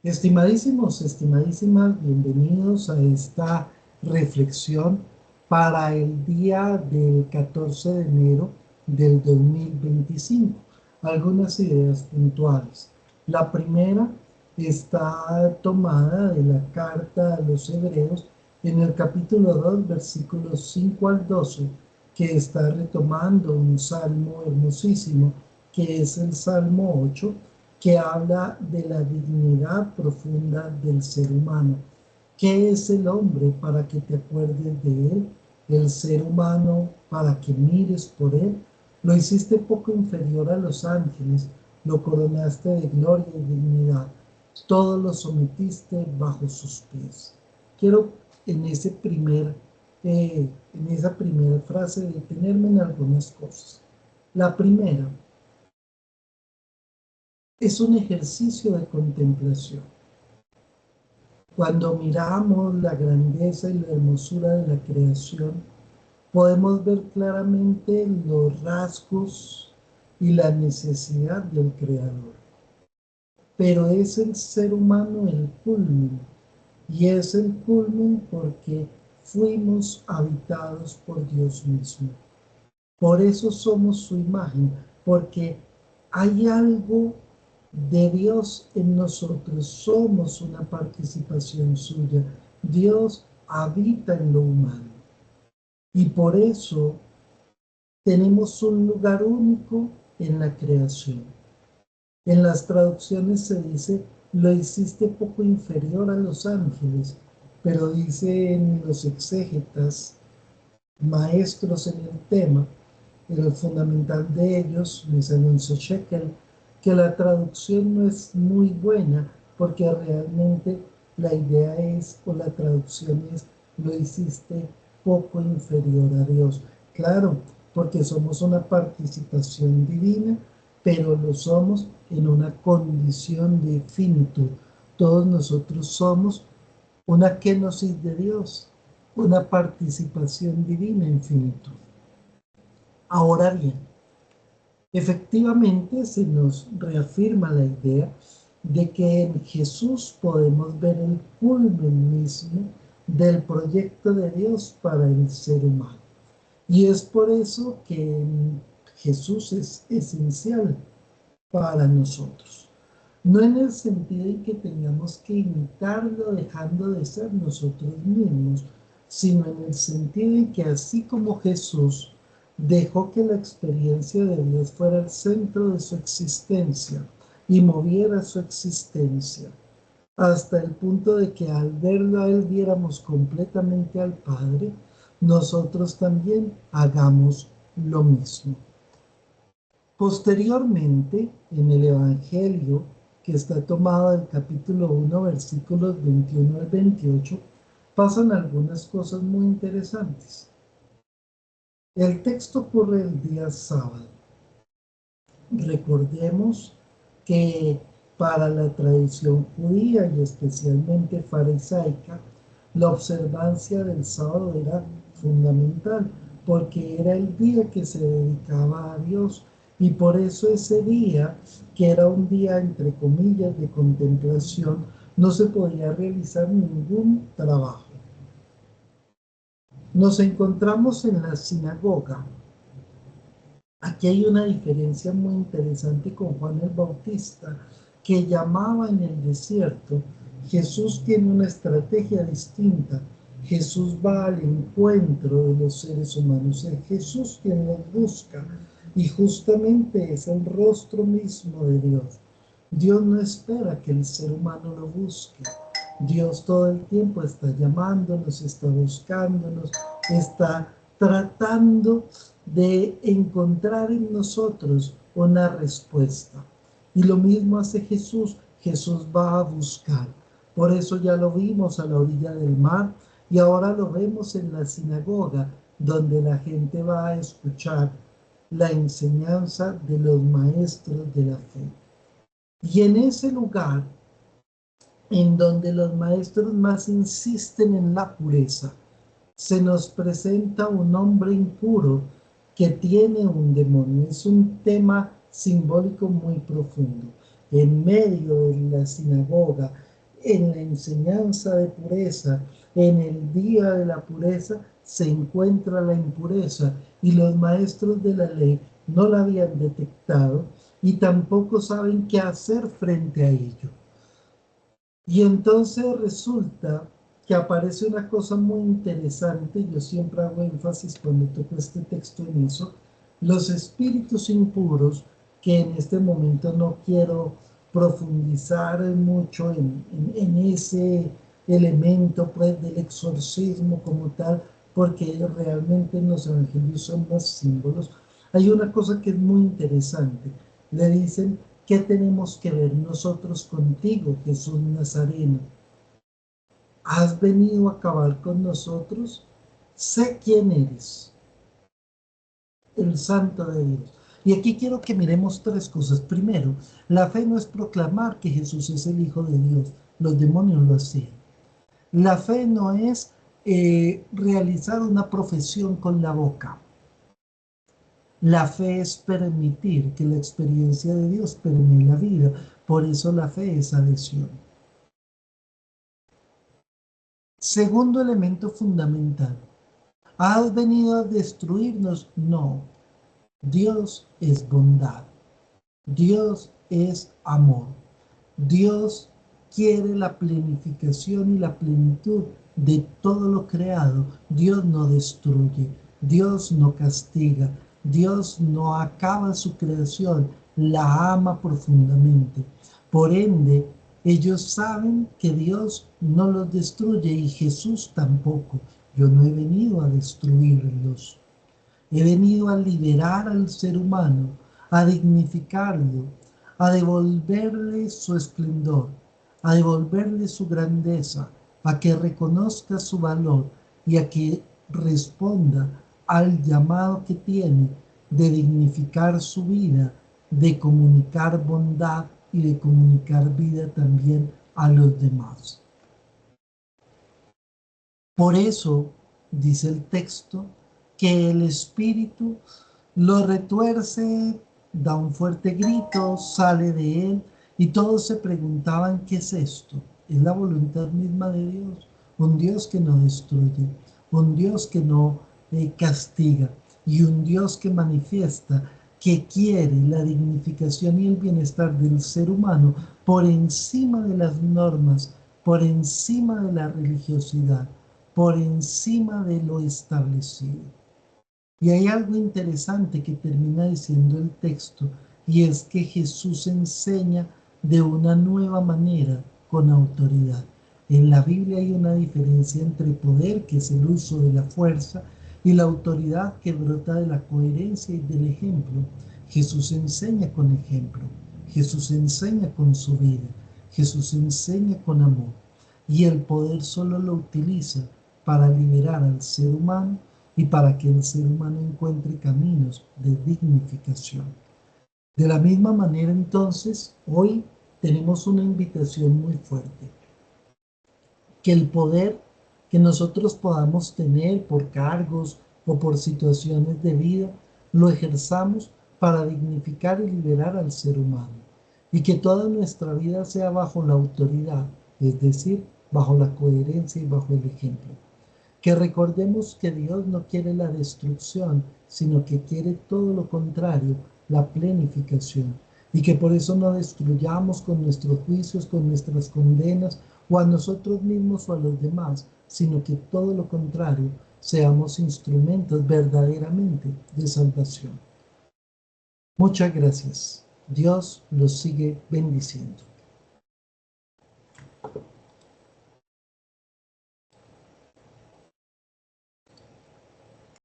Estimadísimos, estimadísimas, bienvenidos a esta reflexión para el día del 14 de enero del 2025. Algunas ideas puntuales. La primera está tomada de la carta a los Hebreos en el capítulo 2, versículos 5 al 12, que está retomando un salmo hermosísimo, que es el Salmo 8, que habla de la dignidad profunda del ser humano. ¿Qué es el hombre para que te acuerdes de él? El ser humano para que mires por él. Lo hiciste poco inferior a los ángeles, lo coronaste de gloria y dignidad, todo lo sometiste bajo sus pies. Quiero en en esa primera frase detenerme en algunas cosas. La primera es un ejercicio de contemplación. Cuando miramos la grandeza y la hermosura de la creación, podemos ver claramente los rasgos y la necesidad del Creador. Pero es el ser humano el culmen, y es el culmen porque fuimos habitados por Dios mismo. Por eso somos su imagen, porque hay algo de Dios en nosotros, somos una participación suya. Dios habita en lo humano y por eso tenemos un lugar único en la creación. En las traducciones se dice, lo hiciste poco inferior a los ángeles, pero dice en los exégetas, maestros en el tema, el fundamental de ellos, Luis Alonso Shekel, que la traducción no es muy buena porque realmente la idea es, o la traducción es, lo hiciste poco inferior a Dios. Claro, porque somos una participación divina, pero lo somos en una condición de finitud. Todos nosotros somos una kenosis de Dios, una participación divina en finitud. Ahora bien, efectivamente se nos reafirma la idea de que en Jesús podemos ver el culmen mismo del proyecto de Dios para el ser humano. Y es por eso que Jesús es esencial para nosotros. No en el sentido en que tengamos que imitarlo dejando de ser nosotros mismos, sino en el sentido en que así como Jesús dejó que la experiencia de Dios fuera el centro de su existencia y moviera su existencia, hasta el punto de que al verlo a Él viéramos completamente al Padre, nosotros también hagamos lo mismo. Posteriormente, en el Evangelio, que está tomado del capítulo 1, versículos 21 al 28, pasan algunas cosas muy interesantes. El texto ocurre el día sábado. Recordemos que para la tradición judía y especialmente farisaica, la observancia del sábado era fundamental porque era el día que se dedicaba a Dios y por eso ese día, que era un día entre comillas de contemplación, no se podía realizar ningún trabajo. Nos encontramos en la sinagoga. Aquí hay una diferencia muy interesante con Juan el Bautista, que llamaba en el desierto. Jesús tiene una estrategia distinta. Jesús va al encuentro de los seres humanos. Es Jesús quien los busca y justamente es el rostro mismo de Dios. Dios no espera que el ser humano lo busque. Dios todo el tiempo está llamándonos, está buscándonos, está tratando de encontrar en nosotros una respuesta. Y lo mismo hace Jesús. Jesús va a buscar. Por eso ya lo vimos a la orilla del mar y ahora lo vemos en la sinagoga, donde la gente va a escuchar la enseñanza de los maestros de la fe. Y en ese lugar, en donde los maestros más insisten en la pureza, se nos presenta un hombre impuro que tiene un demonio. Es un tema simbólico muy profundo. En medio de la sinagoga, en la enseñanza de pureza, en el día de la pureza, se encuentra la impureza y los maestros de la ley no la habían detectado y tampoco saben qué hacer frente a ello. Y entonces resulta que aparece una cosa muy interesante, yo siempre hago énfasis cuando toco este texto en eso, los espíritus impuros, que en este momento no quiero profundizar mucho en ese elemento pues, del exorcismo como tal, porque realmente en los evangelios son más símbolos. Hay una cosa que es muy interesante, le dicen: ¿qué tenemos que ver nosotros contigo, Jesús Nazareno? ¿Has venido a acabar con nosotros? Sé quién eres, el Santo de Dios. Y aquí quiero que miremos tres cosas. Primero, la fe no es proclamar que Jesús es el Hijo de Dios. Los demonios lo hacían. La fe no es realizar una profesión con la boca. La fe es permitir que la experiencia de Dios permee la vida. Por eso la fe es adhesión. Segundo elemento fundamental. ¿Has venido a destruirnos? No. Dios es bondad. Dios es amor. Dios quiere la plenificación y la plenitud de todo lo creado. Dios no destruye. Dios no castiga. Dios no acaba su creación. La ama profundamente. Por ende, ellos saben que Dios no los destruye y Jesús tampoco. Yo no he venido a destruirlos. He venido a liberar al ser humano, a dignificarlo, a devolverle su esplendor, a devolverle su grandeza, a que reconozca su valor y a que responda al llamado que tiene de dignificar su vida, de comunicar bondad y de comunicar vida también a los demás. Por eso, dice el texto, que el espíritu lo retuerce, da un fuerte grito, sale de él y todos se preguntaban: ¿qué es esto? Es la voluntad misma de Dios, un Dios que no destruye, un Dios que no castiga y un Dios que manifiesta que quiere la dignificación y el bienestar del ser humano por encima de las normas, por encima de la religiosidad, por encima de lo establecido. Y hay algo interesante que termina diciendo el texto, y es que Jesús enseña de una nueva manera, con autoridad. En la Biblia hay una diferencia entre poder, que es el uso de la fuerza, y la autoridad, que brota de la coherencia y del ejemplo. Jesús enseña con ejemplo, Jesús enseña con su vida, Jesús enseña con amor. Y el poder solo lo utiliza para liberar al ser humano y para que el ser humano encuentre caminos de dignificación. De la misma manera, entonces, hoy tenemos una invitación muy fuerte. Que el poder que nosotros podamos tener por cargos o por situaciones de vida, lo ejerzamos para dignificar y liberar al ser humano. Y que toda nuestra vida sea bajo la autoridad, es decir, bajo la coherencia y bajo el ejemplo. Que recordemos que Dios no quiere la destrucción, sino que quiere todo lo contrario, la plenificación. Y que por eso no destruyamos con nuestros juicios, con nuestras condenas, o a nosotros mismos o a los demás, sino que todo lo contrario, seamos instrumentos verdaderamente de salvación. Muchas gracias. Dios los sigue bendiciendo.